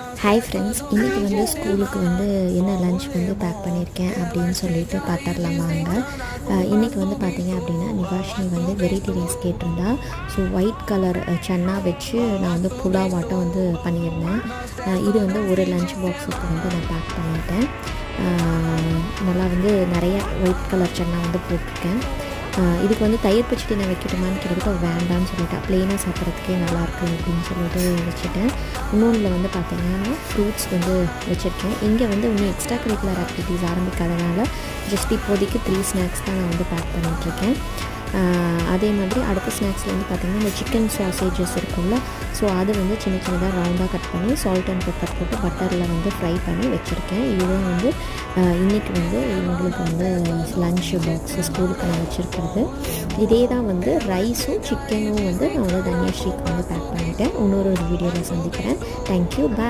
Hi friends, இன்றைக்கி வந்து ஸ்கூலுக்கு வந்து என்ன லன்ச் வந்து பேக் பண்ணியிருக்கேன் அப்படின்னு சொல்லிட்டு பார்த்துடலாமாங்க. இன்றைக்கி வந்து பார்த்திங்க அப்படின்னா நிவாஷினி வந்து வெரைட்டி ரைஸ் கேட்டிருந்தா. ஸோ ஒயிட் கலர் சன்னா வச்சு நான் வந்து புலாவாட்டம் வந்து பண்ணியிருந்தேன். இது வந்து ஒரு லன்ச் பாக்ஸுக்கு வந்து நான் பேக் பண்ணிட்டேன். நல்லா வந்து நிறைய ஒயிட் கலர் சன்னா வந்து போட்டிருக்கேன். இதுக்கு வந்து தயிர் பச்சடி நான் வைக்கட்டுமான்னு கேட்டதுக்கு வேண்டான்னு சொல்லிட்டேன். ப்ளெயினாக சாப்பிட்றதுக்கே நல்லாயிருக்கு அப்படின்னு சொல்லிட்டு வச்சுட்டேன். இன்னொன்றில் வந்து பார்த்திங்கன்னா ஃப்ரூட்ஸ் வந்து வச்சுருக்கேன். இங்கே வந்து இன்னும் எக்ஸ்ட்ரா கரிக்குலர் ஆக்டிவிட்டீஸ் ஆரம்பிக்காதனால ஜஸ்ட் இப்போதைக்கு 3 ஸ்நாக்ஸ் தான் நான் வந்து பேக் பண்ணிகிட்ருக்கேன். அதே மாதிரி அடுத்த ஸ்நாக்ஸில் வந்து பார்த்திங்கன்னா இந்த சிக்கன் சாசேஜஸ் இருக்கும்ல, ஸோ அது வந்து சின்ன சின்னதாக ரவுண்டாக கட் பண்ணி சால்ட் அண்ட் பெப்பர் போட்டு பட்டரில் வந்து ஃப்ரை பண்ணி வச்சுருக்கேன். இதுதான் வந்து இன்றைக்கி வந்து இவங்களுக்கு வந்து லன்ச் பாக்ஸ் ஸ்கூலுக்கு நான் வச்சுருக்கிறது. இதே தான் வந்து ரைஸும் சிக்கனும் வந்து நான் வந்து தன்யஸ்ரீக்கு வந்து பேக் பண்ணிவிட்டேன். இன்னொரு வீடியோவில் சந்திக்கிறேன். தேங்க்யூ, பாய்.